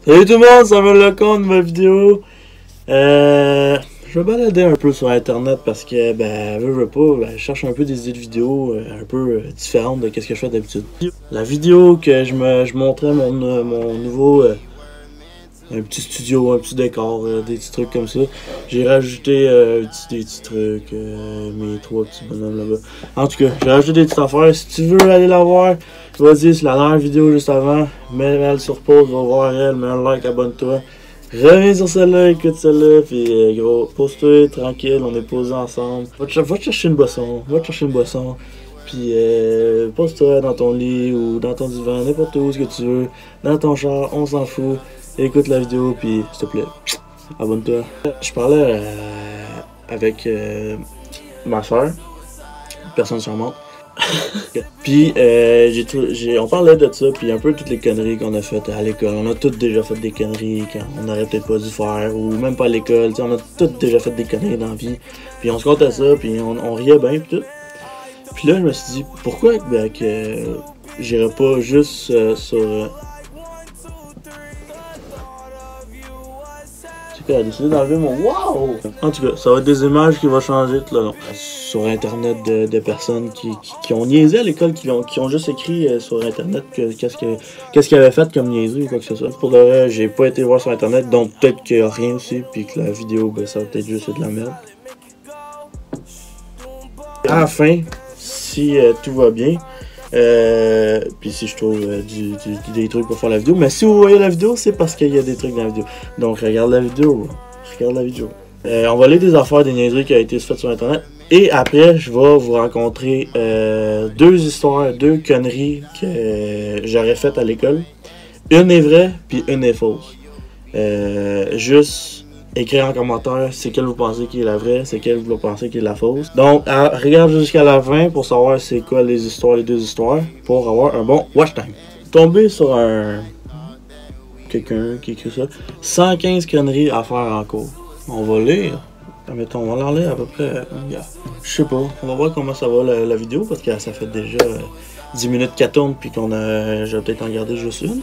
Salut tout le monde, ça me Lecomte, nouvelle vidéo. Je vais balader un peu sur internet parce que, veux pas, je cherche un peu des idées de vidéos un peu différentes de ce que je fais d'habitude. La vidéo que je montrais mon nouveau un petit studio, un petit décor, des petits trucs comme ça. J'ai rajouté des petits trucs, mes 3 petits bonhommes là-bas. En tout cas, j'ai rajouté des petites affaires. Si tu veux aller la voir, vas-y, c'est la dernière vidéo juste avant. Mets-elle sur pause, va voir elle, mets un like, abonne-toi. Reviens sur celle-là, écoute celle-là, puis gros, pose-toi tranquille, on est posé ensemble. Va te chercher une boisson, puis pose-toi dans ton lit ou dans ton divan, n'importe où ce que tu veux, dans ton char, on s'en fout. Écoute la vidéo, puis s'il te plaît, abonne-toi. Je parlais avec ma soeur, personne charmante. Puis on parlait de ça, puis un peu toutes les conneries qu'on a faites à l'école. On a toutes déjà fait des conneries quand on n'aurait peut-être pas dû faire, ou même pas à l'école. On a toutes déjà fait des conneries dans la vie. Puis on se comptait ça, puis on riait bien, puis tout. Puis là, je me suis dit, pourquoi que j'irais pas juste sur... Elle a décidé d'enlever mon wow! En tout cas, ça va être des images qui vont changer tout le long. Sur internet de personnes qui ont niaisé à l'école, qui ont juste écrit sur internet qu'est-ce qu'ils avaient fait comme niaiserie ou quoi que ce soit. Pour le vrai, j'ai pas été voir sur internet, donc peut-être qu'il y a rien aussi, puis que la vidéo, ça va peut-être juste être de la merde. À la fin, si tout va bien, puis si je trouve des trucs pour faire la vidéo. Mais si vous voyez la vidéo, c'est parce qu'il y a des trucs dans la vidéo. Donc regarde la vidéo. On va lire des affaires, des niaiseries qui ont été faites sur internet. Et après, je vais vous raconter 2 histoires, 2 conneries que j'aurais faites à l'école. Une est vraie, puis une est fausse. Juste écrire en commentaire c'est quelle vous pensez qui est la vraie, c'est quelle vous pensez qui est la fausse. Donc, regarde jusqu'à la fin pour savoir c'est quoi les 2 histoires, pour avoir un bon watch time. Tomber sur quelqu'un qui écrit ça. 115 conneries à faire en cours. On va lire. Mettons, on va l'en lire à peu près. Je sais pas. On va voir comment ça va la vidéo parce que ça fait déjà 10 minutes qu'elle tourne puis qu'on a. Je vais peut-être en garder juste une.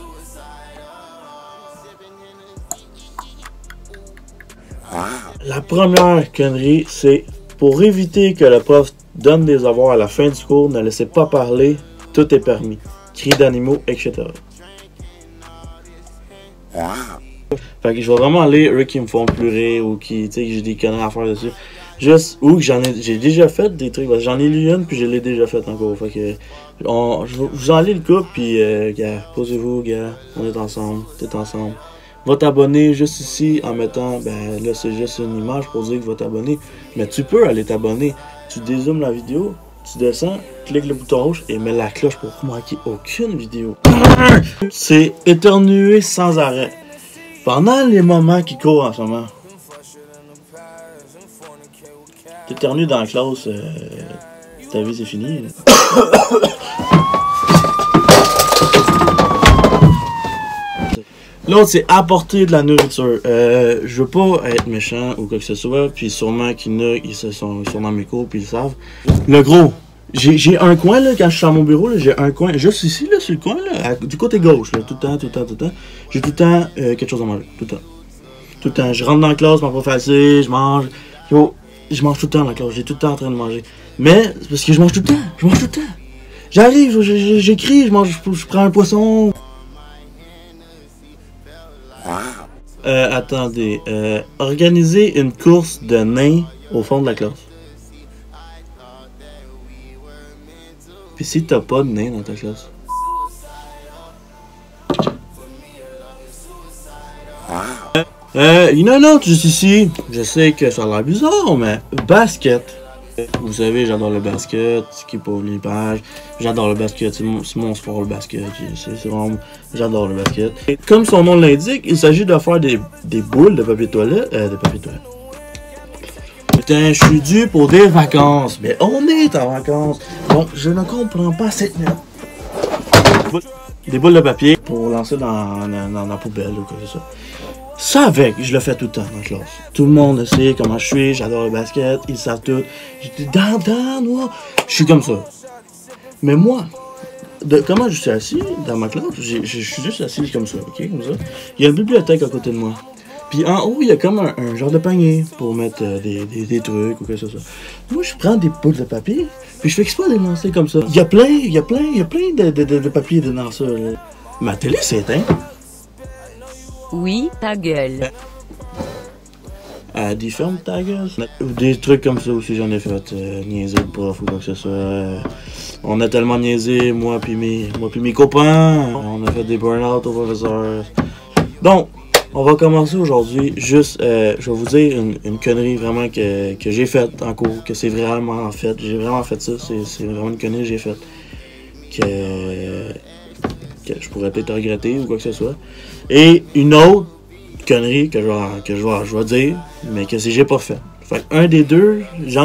La première connerie, c'est pour éviter que le prof donne des avoirs à la fin du cours, ne laissez pas parler, tout est permis. Cris d'animaux, etc. Fait que je vais vraiment lire eux qui me font pleurer ou qui, tu sais, que j'ai des conneries à faire dessus. Juste, ou que j'ai déjà fait des trucs, j'en ai lu une puis je l'ai déjà fait encore. Fait que, je vous en lis le coup puis, gars, posez-vous, gars, on est ensemble, t'es ensemble. Va t'abonner juste ici en mettant, là c'est juste une image pour dire que va t'abonner. Mais tu peux aller t'abonner. Tu dézoomes la vidéo, tu descends, clique le bouton rouge et mets la cloche pour ne manquer aucune vidéo. C'est éternuer sans arrêt. Pendant les moments qui courent en ce moment. T'éternues dans la classe, ta vie c'est fini. L'autre, c'est apporter de la nourriture. Je veux pas être méchant ou quoi que ce soit, puis sûrement qu'il y en a, ils sont dans mes cours, puis ils le savent. Le gros, j'ai un coin, là, quand je suis à mon bureau, j'ai un coin, juste ici, là, sur le coin, là, du côté gauche, là, tout le temps. J'ai tout le temps quelque chose à manger, tout le temps. Je rentre dans la classe, ma prof facile, je mange. Je mange tout le temps dans la classe, j'ai tout le temps en train de manger. Mais, c'est parce que je mange tout le temps. J'arrive, j'écris, je prends un poisson. Attendez, organiser une course de nains au fond de la classe. Puis si t'as pas de nains dans ta classe. Il y en a un autre juste ici. Je sais que ça a l'air bizarre, mais basket. Vous savez, j'adore le basket, ce qui est pas l'image. J'adore le basket, c'est mon sport le basket. C'est vraiment, j'adore le basket. Et comme son nom l'indique, il s'agit de faire des boules de papier toilette. Putain, je suis dû pour des vacances. Mais on est en vacances. Donc, je ne comprends pas cette merde. Des boules de papier pour lancer dans la poubelle ou quoi que ce soit. Ça avec, je le fais tout le temps dans la classe. Tout le monde sait comment je suis, j'adore le basket, ils savent tout. J'étais dans, je suis comme ça. Mais moi, comment je suis assis dans ma classe, je suis juste assis comme ça, ok, comme ça. Il y a une bibliothèque à côté de moi. Puis en haut, il y a comme un genre de panier pour mettre des trucs ou quelque chose. Moi, je prends des bouts de papier, puis je fais exprès de les lancer comme ça. Il y a plein de papier dedans ça. Là. Ma télé s'est éteinte. Oui, ta gueule. À des fermes ta gueule. Des trucs comme ça aussi, j'en ai fait. Niaiser le prof ou quoi que ce soit. On a tellement niaisé, moi puis mes copains. On a fait des burn-out au professeur. Donc, on va commencer aujourd'hui. Juste, je vais vous dire une connerie vraiment que j'ai faite en cours. Que c'est vraiment fait. J'ai vraiment fait ça. C'est vraiment une connerie que j'ai faite. Que je pourrais peut-être regretter ou quoi que ce soit. Et une autre connerie que je vais dire, mais que j'ai pas fait. Fait un des deux, je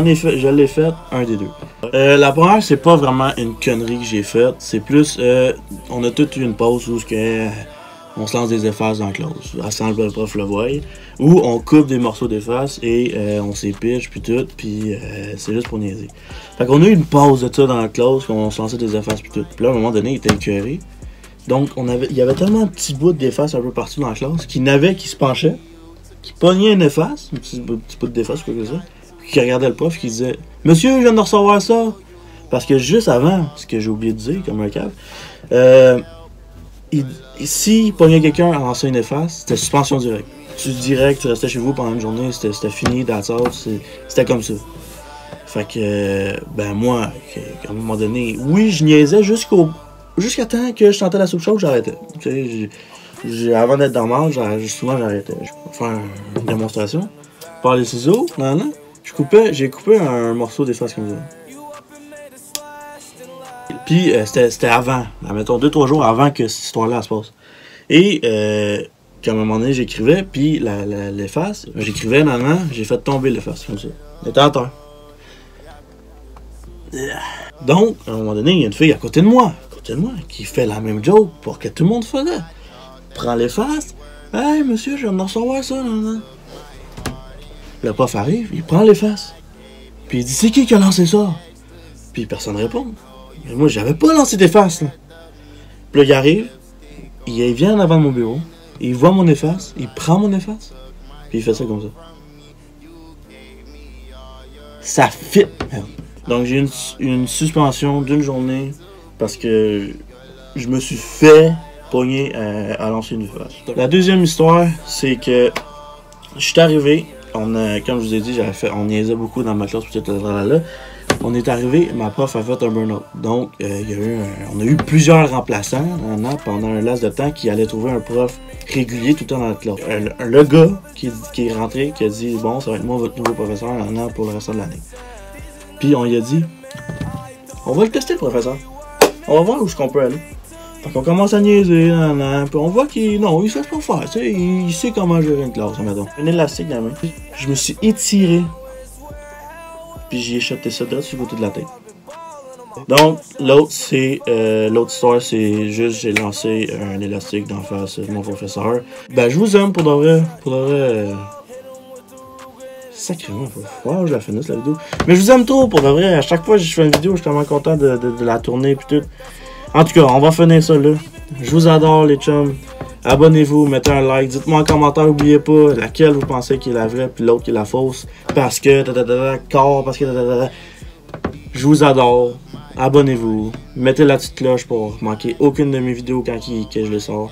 l'ai fait, un des deux. La première, c'est pas vraiment une connerie que j'ai faite. C'est plus, on a toute eu une pause où on se lance des effaces dans la classe, sans que le prof le voie, où on coupe des morceaux d'effaces et on s'épitche puis tout, puis c'est juste pour niaiser. Fait qu'on a eu une pause de ça dans la classe, qu'on se lançait des effaces puis tout. Puis là, à un moment donné, il était écœuré. Donc, il y avait tellement de petits bouts d'effaces un peu partout dans la classe, qui se penchait, qui pognait une efface, un petit bout d'efface, quoi que ça, puis qui regardait le prof, qui disait « Monsieur, je viens de recevoir ça! » Parce que juste avant, ce que j'ai oublié de dire, comme un cave, s'il pognait quelqu'un à lancer une efface, c'était suspension directe. Tu restais chez vous pendant une journée, c'était fini, that's all, c'était comme ça. Fait que, ben moi, à un moment donné, oui, je niaisais jusqu'à temps que je sentais la soupe chaude, j'arrêtais. Tu sais, avant d'être dans le mal, souvent j'arrêtais. Je vais faire une démonstration. Par les ciseaux, j'ai coupé un morceau d'efface comme ça. Puis c'était avant, mettons 2-3 jours avant que cette histoire-là se passe. Et qu'à un moment donné, j'écrivais, puis l'efface, j'écrivais, j'ai fait tomber l'efface comme ça. Elle était à terre. Donc, à un moment donné, il y a une fille à côté de moi, qui fait la même joke pour que tout le monde faisait. Prends l'efface. Hey, monsieur, je viens de recevoir ça. Le prof arrive, il prend l'efface. Puis il dit, c'est qui a lancé ça? Puis personne ne répond. Mais moi, j'avais pas lancé d'efface. Puis là, il arrive, il vient en avant de mon bureau, il voit mon efface, il prend mon efface, puis il fait ça comme ça. Ça fit, merde. Donc, j'ai une suspension d'une journée parce que je me suis fait pogner à lancer une efface. La deuxième histoire, c'est que je suis arrivé, comme je vous ai dit, on niaisait beaucoup dans ma classe, là. On est arrivé, ma prof a fait un burn-out. Donc, on a eu plusieurs remplaçants pendant un laps de temps qui allaient trouver un prof régulier tout le temps dans notre classe. Le gars qui est rentré, qui a dit, bon, ça va être moi votre nouveau professeur pour le restant de l'année. Puis on lui a dit, on va le tester le professeur. On va voir où est-ce qu'on peut aller. Fait qu'on commence à niaiser, puis on voit qu'il sait pas faire, tu sais, il sait comment gérer une classe, mettons. Un élastique dans la main. Je me suis étiré, puis j'ai jeté ça droit sur le côté de la tête. Donc, l'autre histoire, c'est juste, j'ai lancé un élastique d'en face de mon professeur. Ben, je vous aime pour de vrai, sacrément, faut que je la finisse la vidéo. Mais je vous aime trop pour de vrai. À chaque fois que je fais une vidéo, je suis tellement content de la tourner puis tout. En tout cas, on va finir ça là. Je vous adore les chums. Abonnez-vous, mettez un like. Dites-moi en commentaire, n'oubliez pas laquelle vous pensez qui est la vraie puis l'autre qui est la fausse. Parce que parce que je vous adore. Abonnez-vous. Mettez la petite cloche pour manquer aucune de mes vidéos quand je les sors.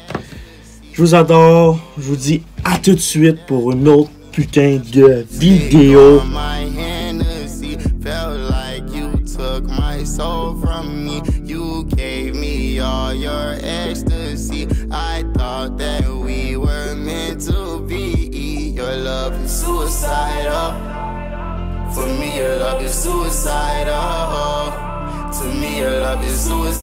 Je vous adore. Je vous dis à tout de suite pour une autre putain de vidéo. For me, your love is suicidal. To me, your love is suicidal.